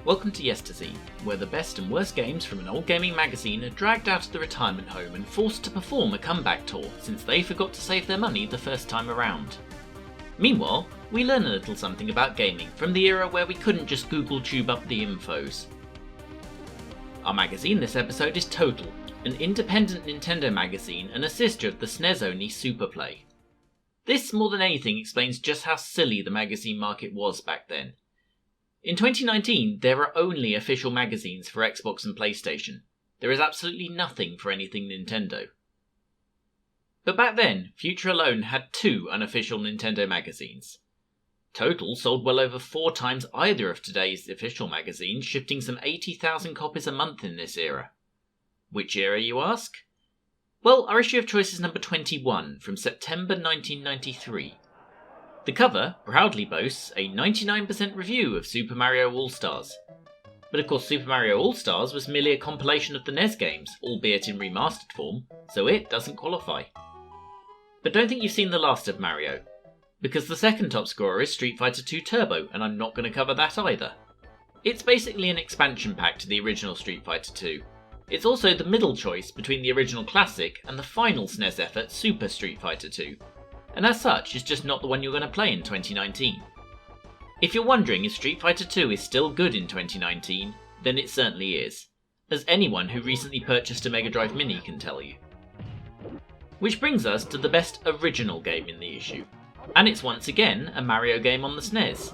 Welcome to Yesterzine, where the best and worst games from an old gaming magazine are dragged out of the retirement home and forced to perform a comeback tour since they forgot to save their money the first time around. Meanwhile, we learn a little something about gaming from the era where we couldn't just Google tube up the infos. Our magazine this episode is Total, an independent Nintendo magazine and a sister of the SNES-only Superplay. This more than anything explains just how silly the magazine market was back then. In 2019, there are only official magazines for Xbox and PlayStation. There is absolutely nothing for anything Nintendo. But back then, Future alone had 2 unofficial Nintendo magazines. Total sold well over 4 times either of today's official magazines, shifting some 80,000 copies a month in this era. Which era, you ask? Well, our issue of choice is number 21, from September 1993. The cover proudly boasts a 99% review of Super Mario All-Stars. But of course Super Mario All-Stars was merely a compilation of the NES games, albeit in remastered form, so it doesn't qualify. But don't think you've seen the last of Mario, because the second top scorer is Street Fighter II Turbo, and I'm not going to cover that either. It's basically an expansion pack to the original Street Fighter II. It's also the middle choice between the original classic and the final SNES effort Super Street Fighter II. And as such, it's just not the one you're going to play in 2019. If you're wondering if Street Fighter II is still good in 2019, then it certainly is, as anyone who recently purchased a Mega Drive Mini can tell you. Which brings us to the best original game in the issue, and it's once again a Mario game on the SNES.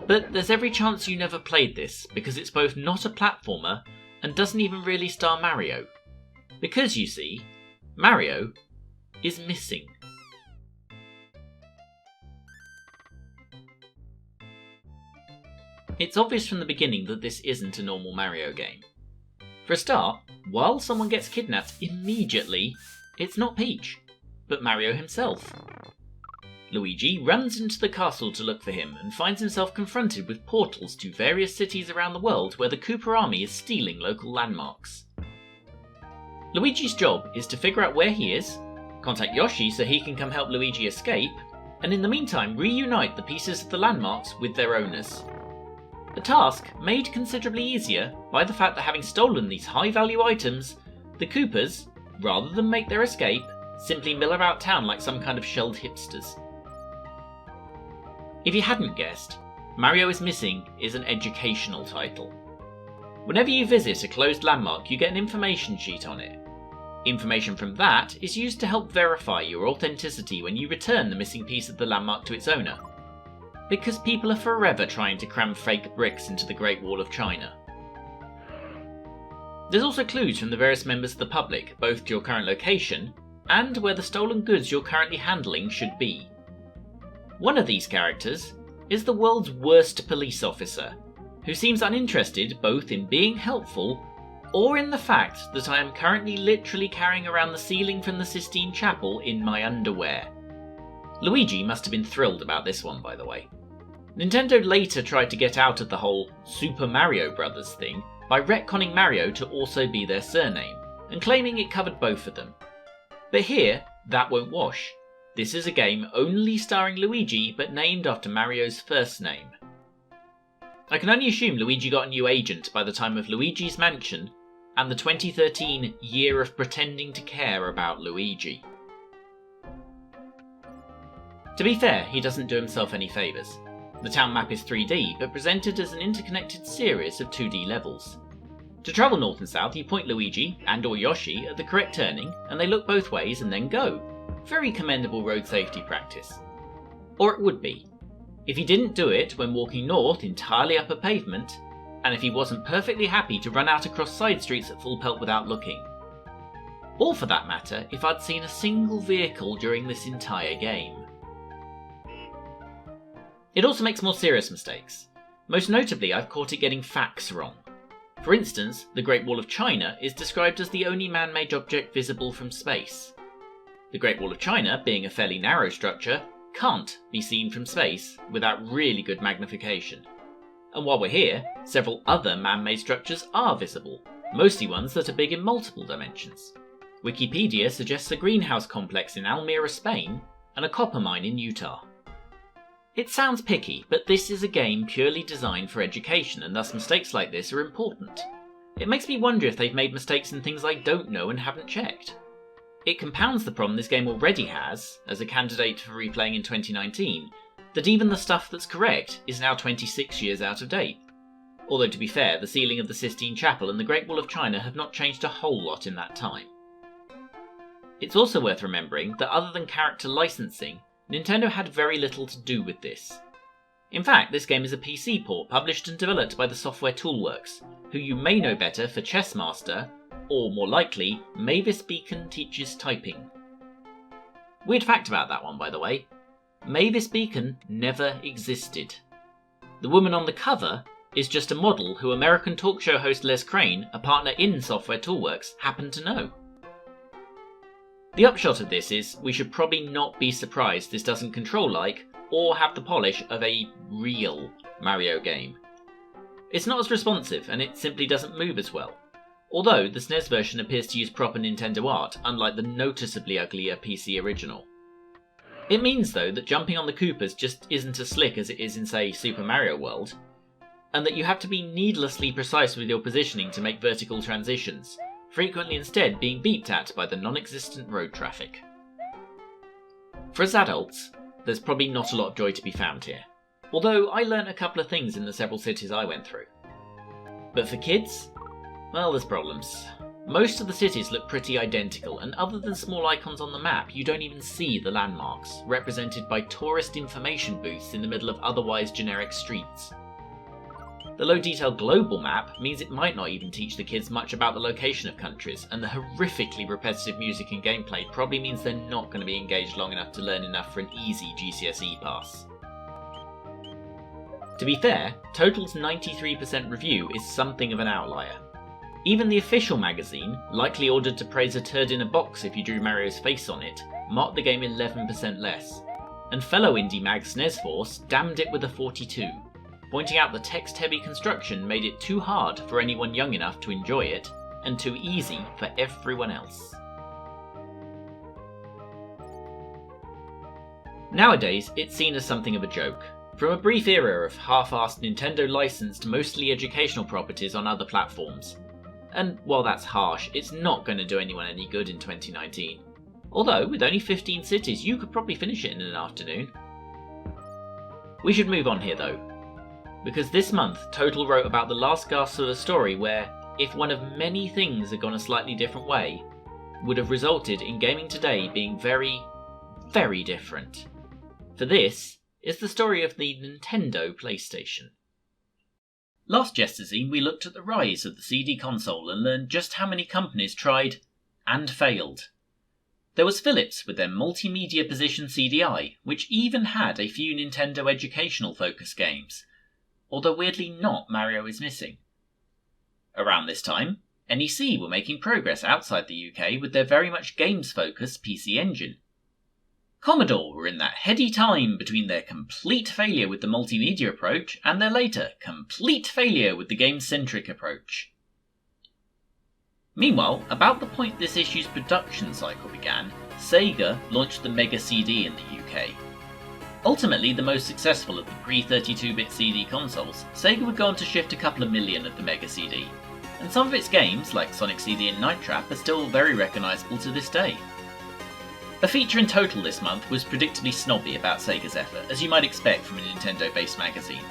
But there's every chance you never played this, because it's both not a platformer and doesn't even really star Mario. Because you see, Mario is missing. It's obvious from the beginning that this isn't a normal Mario game. For a start, while someone gets kidnapped immediately, it's not Peach, but Mario himself. Luigi runs into the castle to look for him and finds himself confronted with portals to various cities around the world where the Koopa army is stealing local landmarks. Luigi's job is to figure out where he is, contact Yoshi so he can come help Luigi escape, and in the meantime reunite the pieces of the landmarks with their owners. A task made considerably easier by the fact that having stolen these high-value items, the Koopas, rather than make their escape, simply mill about town like some kind of shelled hipsters. If you hadn't guessed, Mario is Missing is an educational title. Whenever you visit a closed landmark, you get an information sheet on it. Information from that is used to help verify your authenticity when you return the missing piece of the landmark to its owner. Because people are forever trying to cram fake bricks into the Great Wall of China. There's also clues from the various members of the public, both to your current location and where the stolen goods you're currently handling should be. One of these characters is the world's worst police officer, who seems uninterested both in being helpful or in the fact that I am currently literally carrying around the ceiling from the Sistine Chapel in my underwear. Luigi must have been thrilled about this one, by the way. Nintendo later tried to get out of the whole Super Mario Brothers thing by retconning Mario to also be their surname, and claiming it covered both of them. But here, that won't wash. This is a game only starring Luigi, but named after Mario's first name. I can only assume Luigi got a new agent by the time of Luigi's Mansion and the 2013 Year of Pretending to Care About Luigi. To be fair, he doesn't do himself any favours. The town map is 3D, but presented as an interconnected series of 2D levels. To travel north and south, you point Luigi and or Yoshi at the correct turning, and they look both ways and then go. Very commendable road safety practice. Or it would be, if he didn't do it when walking north entirely up a pavement, and if he wasn't perfectly happy to run out across side streets at full pelt without looking. Or for that matter, if I'd seen a single vehicle during this entire game. It also makes more serious mistakes. Most notably, I've caught it getting facts wrong. For instance, the Great Wall of China is described as the only man-made object visible from space. The Great Wall of China, being a fairly narrow structure, can't be seen from space without really good magnification. And while we're here, several other man-made structures are visible, mostly ones that are big in multiple dimensions. Wikipedia suggests a greenhouse complex in Almira, Spain, and a copper mine in Utah. It sounds picky, but this is a game purely designed for education, and thus mistakes like this are important. It makes me wonder if they've made mistakes in things I don't know and haven't checked. It compounds the problem this game already has, as a candidate for replaying in 2019, that even the stuff that's correct is now 26 years out of date. Although to be fair, the ceiling of the Sistine Chapel and the Great Wall of China have not changed a whole lot in that time. It's also worth remembering that other than character licensing, Nintendo had very little to do with this. In fact, this game is a PC port published and developed by the software Toolworks, who you may know better for Chess Master, or more likely, Mavis Beacon Teaches Typing. Weird fact about that one, by the way. Mavis Beacon never existed. The woman on the cover is just a model who American talk show host Les Crane, a partner in Software Toolworks, happened to know. The upshot of this is, we should probably not be surprised this doesn't control like, or have the polish of a real Mario game. It's not as responsive, and it simply doesn't move as well. Although, the SNES version appears to use proper Nintendo art, unlike the noticeably uglier PC original. It means though that jumping on the Koopas just isn't as slick as it is in say Super Mario World, and that you have to be needlessly precise with your positioning to make vertical transitions, frequently instead being beeped at by the non-existent road traffic. For us adults, there's probably not a lot of joy to be found here, although I learnt a couple of things in the several cities I went through. But for kids, well, there's problems. Most of the cities look pretty identical, and other than small icons on the map, you don't even see the landmarks, represented by tourist information booths in the middle of otherwise generic streets. The low-detail global map means it might not even teach the kids much about the location of countries, and the horrifically repetitive music and gameplay probably means they're not going to be engaged long enough to learn enough for an easy GCSE pass. To be fair, Total's 93% review is something of an outlier. Even the official magazine, likely ordered to praise a turd in a box if you drew Mario's face on it, marked the game 11% less, and fellow indie mag SNES Force damned it with a 42, pointing out the text-heavy construction made it too hard for anyone young enough to enjoy it, and too easy for everyone else. Nowadays, it's seen as something of a joke, from a brief era of half-assed Nintendo-licensed mostly educational properties on other platforms. And while that's harsh, it's not going to do anyone any good in 2019. Although, with only 15 cities, you could probably finish it in an afternoon. We should move on here though, because this month Total wrote about the last gasp of a story where, if one of many things had gone a slightly different way, would have resulted in gaming today being very, very different. For this is the story of the Nintendo PlayStation. Last Yesterzine, we looked at the rise of the CD console and learned just how many companies tried and failed. There was Philips with their multimedia position CDI, which even had a few Nintendo educational focus games, although weirdly not Mario is Missing. Around this time, NEC were making progress outside the UK with their very much games-focused PC Engine. Commodore were in that heady time between their complete failure with the multimedia approach and their later complete failure with the game-centric approach. Meanwhile, about the point this issue's production cycle began, Sega launched the Mega CD in the UK. Ultimately the most successful of the pre-32-bit CD consoles, Sega would go on to shift a couple of million of the Mega CD, and some of its games, like Sonic CD and Night Trap, are still very recognisable to this day. A feature in Total this month was predictably snobby about Sega's effort, as you might expect from a Nintendo-based magazine.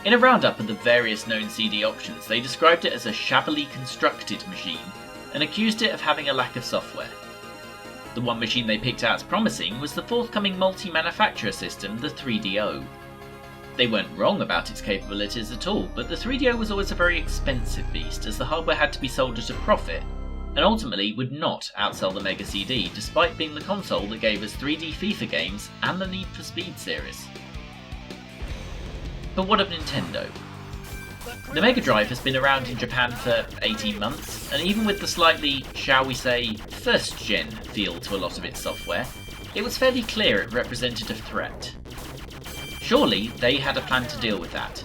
In a roundup of the various known CD options, they described it as a shabbily constructed machine, and accused it of having a lack of software. The one machine they picked out as promising was the forthcoming multi-manufacturer system, the 3DO. They weren't wrong about its capabilities at all, but the 3DO was always a very expensive beast, as the hardware had to be sold at a profit, and ultimately would not outsell the Mega CD, despite being the console that gave us 3D FIFA games and the Need for Speed series. But what of Nintendo? The Mega Drive has been around in Japan for 18 months, and even with the slightly, shall we say, first-gen feel to a lot of its software, it was fairly clear it represented a threat. Surely they had a plan to deal with that.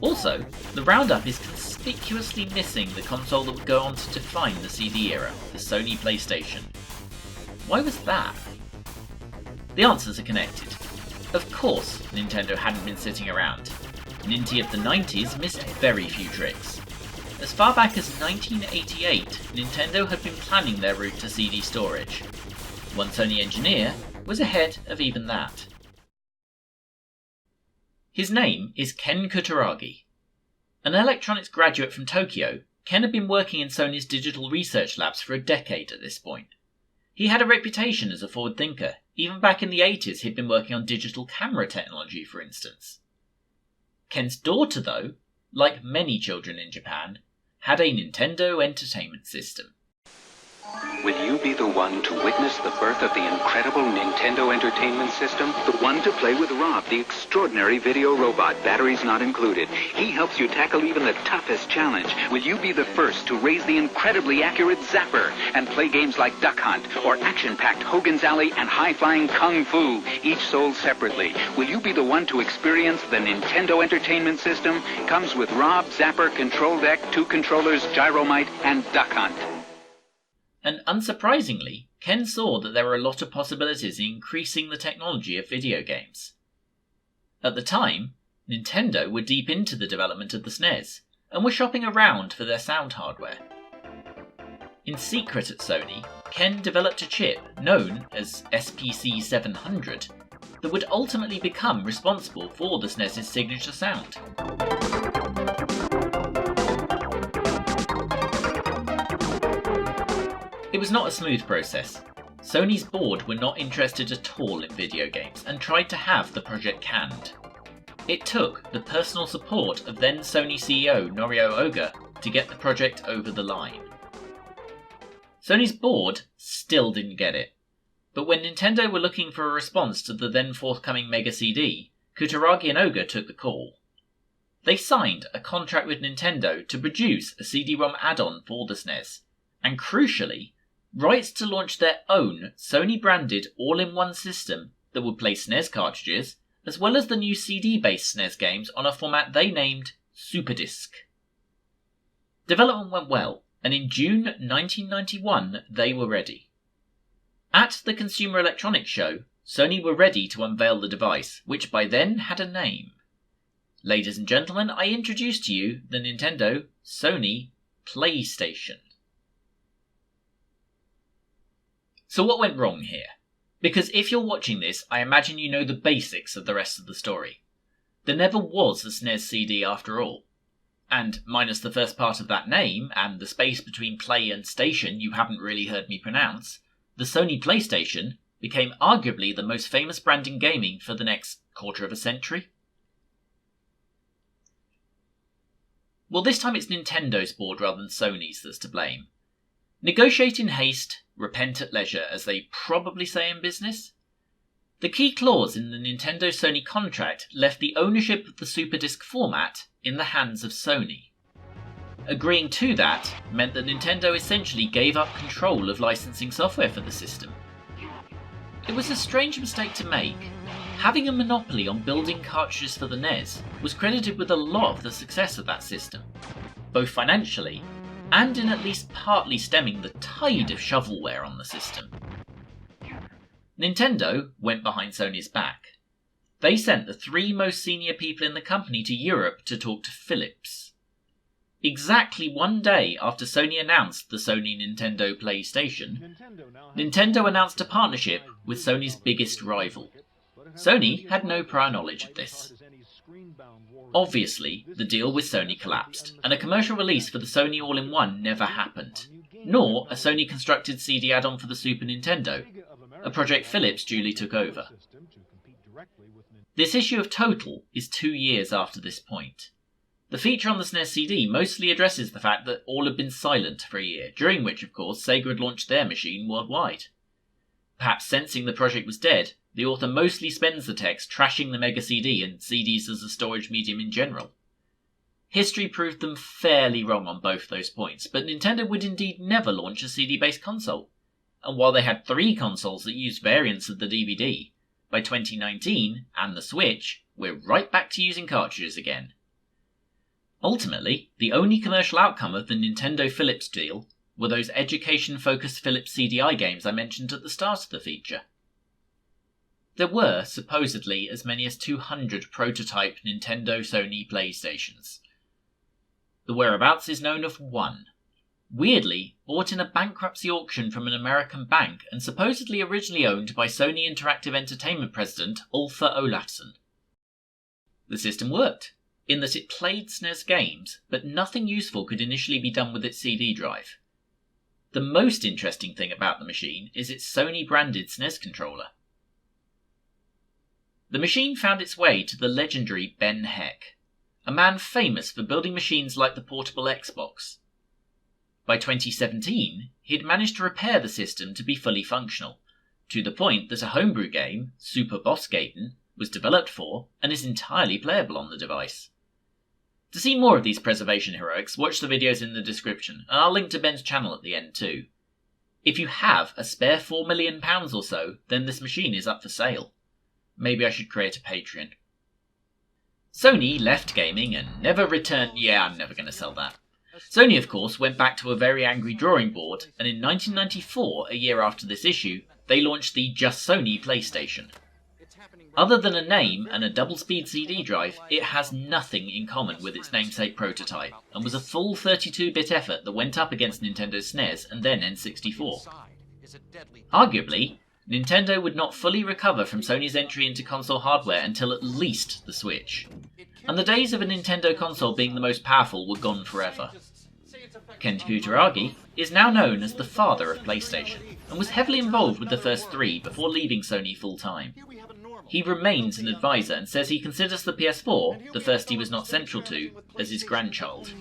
Also, the roundup is conspicuously missing the console that would go on to define the CD era, the Sony Playstation. Why was that? The answers are connected. Of course, Nintendo hadn't been sitting around. Ninty of the 90s missed very few tricks. As far back as 1988, Nintendo had been planning their route to CD storage. One Sony engineer was ahead of even that. His name is Ken Kutaragi. An electronics graduate from Tokyo, Ken had been working in Sony's digital research labs for a decade at this point. He had a reputation as a forward thinker. Even back in the 80s, he'd been working on digital camera technology, for instance. Ken's daughter, though, like many children in Japan, had a Nintendo Entertainment System. Will you be the one to witness the birth of the incredible Nintendo Entertainment System? The one to play with Rob, the extraordinary video robot, batteries not included. He helps you tackle even the toughest challenge. Will you be the first to raise the incredibly accurate Zapper and play games like Duck Hunt or action-packed Hogan's Alley and high-flying Kung Fu, each sold separately? Will you be the one to experience the Nintendo Entertainment System? Comes with Rob, Zapper, Control Deck, 2 controllers, Gyromite, and Duck Hunt. And unsurprisingly, Ken saw that there were a lot of possibilities in increasing the technology of video games. At the time, Nintendo were deep into the development of the SNES, and were shopping around for their sound hardware. In secret at Sony, Ken developed a chip known as SPC 700 that would ultimately become responsible for the SNES's signature sound. It was not a smooth process. Sony's board were not interested at all in video games and tried to have the project canned. It took the personal support of then Sony CEO Norio Oga to get the project over the line. Sony's board still didn't get it, but when Nintendo were looking for a response to the then forthcoming Mega CD, Kutaragi and Oga took the call. They signed a contract with Nintendo to produce a CD-ROM add-on for the SNES, and crucially, rights to launch their own Sony-branded all-in-one system that would play SNES cartridges, as well as the new CD-based SNES games on a format they named SuperDisc. Development went well, and in June 1991 they were ready. At the Consumer Electronics Show, Sony were ready to unveil the device, which by then had a name. Ladies and gentlemen, I introduce to you the Nintendo Sony Playstation. So what went wrong here? Because if you're watching this, I imagine you know the basics of the rest of the story. There never was a SNES CD after all. And minus the first part of that name, and the space between play and station you haven't really heard me pronounce, the Sony Playstation became arguably the most famous brand in gaming for the next quarter of a century. Well, this time it's Nintendo's board rather than Sony's that's to blame. Negotiate in haste, repent at leisure, as they probably say in business. The key clause in the Nintendo-Sony contract left the ownership of the SuperDisc format in the hands of Sony. Agreeing to that meant that Nintendo essentially gave up control of licensing software for the system. It was a strange mistake to make. Having a monopoly on building cartridges for the NES was credited with a lot of the success of that system, both financially and in at least partly stemming the tide of shovelware on the system. Nintendo went behind Sony's back. They sent the 3 most senior people in the company to Europe to talk to Philips. Exactly one day after Sony announced the Sony Nintendo Playstation, Nintendo announced a partnership with Sony's biggest rival. Sony had no prior knowledge of this. Obviously, the deal with Sony collapsed, and a commercial release for the Sony All-in-One never happened, nor a Sony-constructed CD add-on for the Super Nintendo, a project Philips duly took over. This issue of Total is 2 years after this point. The feature on the SNES CD mostly addresses the fact that all had been silent for a year, during which, of course, Sega had launched their machine worldwide. Perhaps sensing the project was dead, the author mostly spends the text trashing the Mega CD and CDs as a storage medium in general. History proved them fairly wrong on both those points, but Nintendo would indeed never launch a CD-based console. And while they had 3 consoles that used variants of the DVD, by 2019, and the Switch, we're right back to using cartridges again. Ultimately, the only commercial outcome of the Nintendo-Philips deal were those education-focused Philips CDI games I mentioned at the start of the feature. There were, supposedly, as many as 200 prototype Nintendo Sony Playstations. The whereabouts is known of one. Weirdly, bought in a bankruptcy auction from an American bank and supposedly originally owned by Sony Interactive Entertainment president Ulfa Olafsson. The system worked, in that it played SNES games, but nothing useful could initially be done with its CD drive. The most interesting thing about the machine is its Sony-branded SNES controller. The machine found its way to the legendary Ben Heck, a man famous for building machines like the portable Xbox. By 2017, he had managed to repair the system to be fully functional, to the point that a homebrew game, Super Boss Gaten, was developed for and is entirely playable on the device. To see more of these preservation heroics, watch the videos in the description, and I'll link to Ben's channel at the end too. If you have a spare £4 million or so, then this machine is up for sale. Maybe I should create a Patreon. Sony left gaming and never returned. Yeah, I'm never going to sell that. Sony, of course, went back to a very angry drawing board, and in 1994, a year after this issue, they launched the Just Sony Playstation. Other than a name and a double-speed CD drive, it has nothing in common with its namesake prototype, and was a full 32-bit effort that went up against Nintendo's SNES and then N64. Arguably, Nintendo would not fully recover from Sony's entry into console hardware until at least the Switch, and the days of a Nintendo console being the most powerful were gone forever. Ken Kutaragi is now known as the father of PlayStation, and was heavily involved with the first three before leaving Sony full-time. He remains an advisor and says he considers the PS4, the first he was not central to, as his grandchild.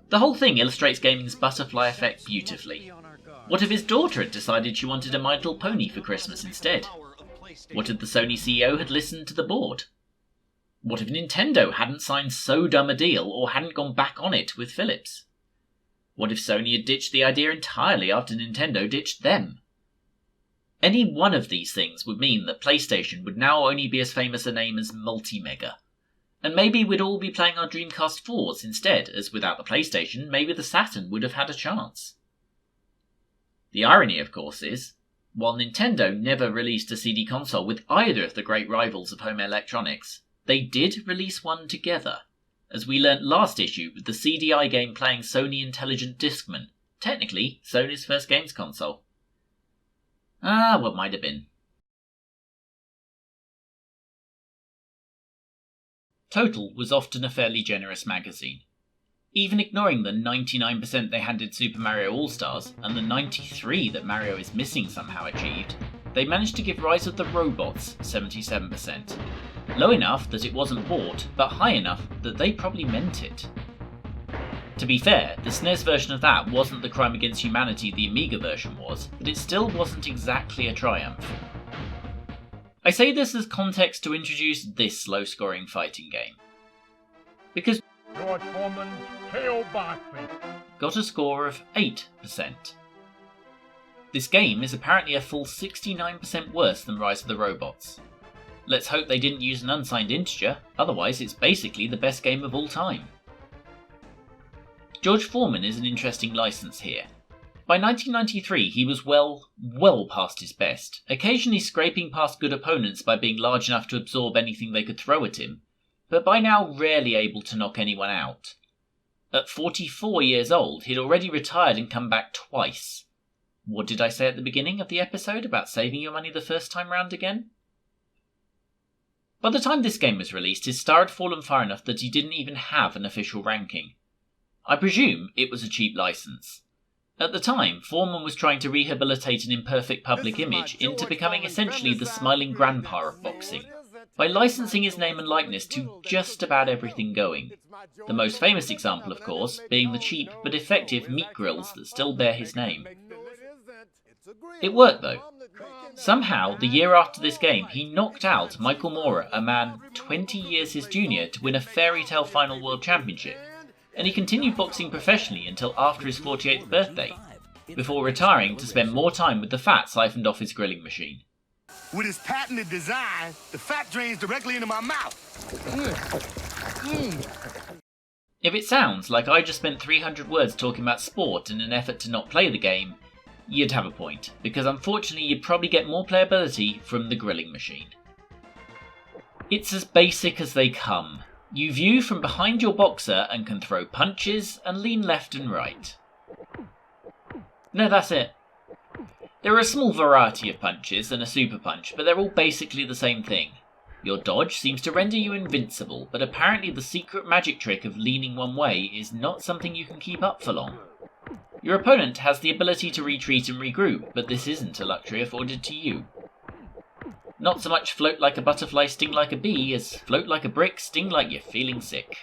The whole thing illustrates gaming's butterfly effect beautifully. What if his daughter had decided she wanted a My Little Pony for Christmas instead? What if the Sony CEO had listened to the board? What if Nintendo hadn't signed so dumb a deal or hadn't gone back on it with Philips? What if Sony had ditched the idea entirely after Nintendo ditched them? Any one of these things would mean that PlayStation would now only be as famous a name as Multimega. And maybe we'd all be playing our Dreamcast 4s instead, as without the PlayStation, maybe the Saturn would have had a chance. The irony, of course, is, while Nintendo never released a CD console with either of the great rivals of home electronics, they did release one together, as we learnt last issue with the CDI game playing Sony Intelligent Discman, technically Sony's first games console. What might have been. Total was often a fairly generous magazine. Even ignoring the 99% they handed Super Mario All-Stars, and the 93% that Mario is missing somehow achieved, they managed to give Rise of the Robots 77%. Low enough that it wasn't bought, but high enough that they probably meant it. To be fair, the SNES version of that wasn't the crime against humanity the Amiga version was, but it still wasn't exactly a triumph. I say this as context to introduce this low-scoring fighting game. Because George Foreman's KO boxing got a score of 8%. This game is apparently a full 69% worse than Rise of the Robots. Let's hope they didn't use an unsigned integer, otherwise it's basically the best game of all time. George Foreman is an interesting license here. By 1993 he was well past his best, occasionally scraping past good opponents by being large enough to absorb anything they could throw at him, but by now rarely able to knock anyone out. At 44 years old, he'd already retired and come back twice. What did I say at the beginning of the episode about saving your money the first time round again? By the time this game was released, his star had fallen far enough that he didn't even have an official ranking. I presume it was a cheap license. At the time, Foreman was trying to rehabilitate an imperfect public image into becoming essentially the smiling grandpa of boxing, by licensing his name and likeness to just about everything going. The most famous example, of course, being the cheap but effective meat grills that still bear his name. It worked though. Somehow, the year after this game, he knocked out Michael Moorer, a man 20 years his junior, to win a Fairy Tale Final World Championship, and he continued boxing professionally until after his 48th birthday, before retiring to spend more time with the fat siphoned off his grilling machine. with his patented design. The fat drains directly into my mouth. If it sounds like I just spent 300 words talking about sport in an effort to not play the game, you'd have a point, because unfortunately you'd probably get more playability from the grilling machine. It's as basic as they come. You view from behind your boxer and can throw punches and lean left and right. No, that's it. There are a small variety of punches and a super punch, but they're all basically the same thing. Your dodge seems to render you invincible, but apparently the secret magic trick of leaning one way is not something you can keep up for long. Your opponent has the ability to retreat and regroup, but this isn't a luxury afforded to you. Not so much float like a butterfly, sting like a bee, as float like a brick, sting like you're feeling sick.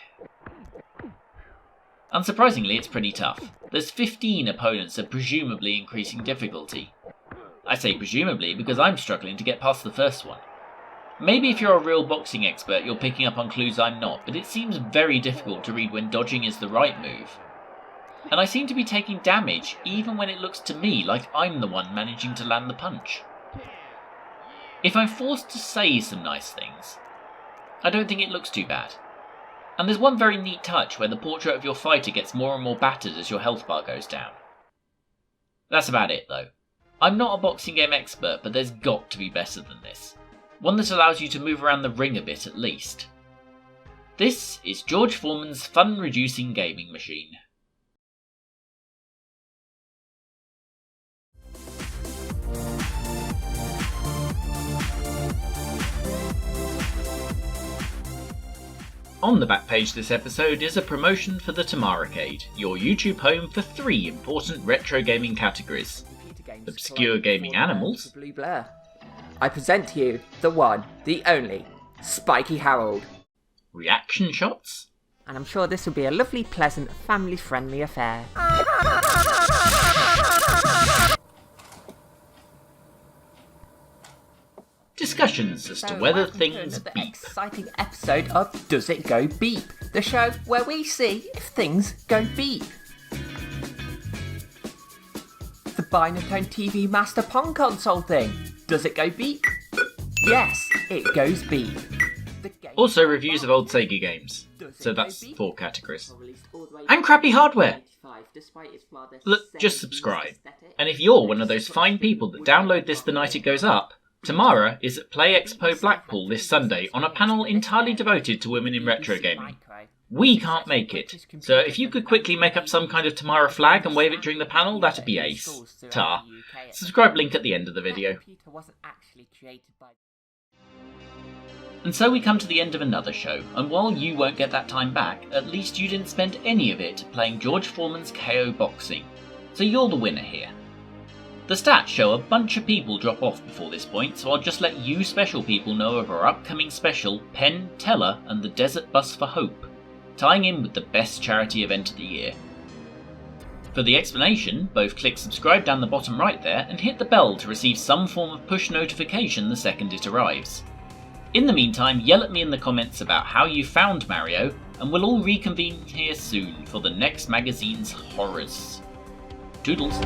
Unsurprisingly, it's pretty tough. There's 15 opponents of presumably increasing difficulty. I say presumably because I'm struggling to get past the first one. Maybe if you're a real boxing expert you're picking up on clues I'm not, but it seems very difficult to read when dodging is the right move. And I seem to be taking damage even when it looks to me like I'm the one managing to land the punch. If I'm forced to say some nice things, I don't think it looks too bad. And there's one very neat touch where the portrait of your fighter gets more and more battered as your health bar goes down. That's about it though. I'm not a boxing game expert, but there's got to be better than this. One that allows you to move around the ring a bit at least. This is George Foreman's fun-reducing gaming machine. On the back page this episode is a promotion for the Tamaracade, your YouTube home for 3 important retro gaming categories. Obscure gaming animals. I present to you the one, the only, Spiky Harold. Reaction shots. And I'm sure this will be a lovely, pleasant, family-friendly affair. Discussions as to whether things beep. Exciting episode of Does It Go Beep? The show where we see if things go beep. The Binatone TV Master Pong console thing. Does it go beep? Yes, it goes beep. Also reviews of old Sega games. So that's 4 categories. And crappy hardware. Look, just subscribe. And if you're one of those fine people that download this the night it goes up, Tamara is at Play Expo Blackpool this Sunday on a panel entirely devoted to women in retro gaming. We can't make it, so if you could quickly make up some kind of Tamara flag and wave it during the panel, that'd be ace. Ta. Subscribe link at the end of the video. And so we come to the end of another show, and while you won't get that time back, at least you didn't spend any of it playing George Foreman's KO Boxing. So you're the winner here. The stats show a bunch of people drop off before this point, so I'll just let you special people know of our upcoming special, Penn, Teller and the Desert Bus for Hope, tying in with the best charity event of the year. For the explanation, both click subscribe down the bottom right there and hit the bell to receive some form of push notification the second it arrives. In the meantime, yell at me in the comments about how you found Mario, and we'll all reconvene here soon for the next magazine's horrors. Toodles.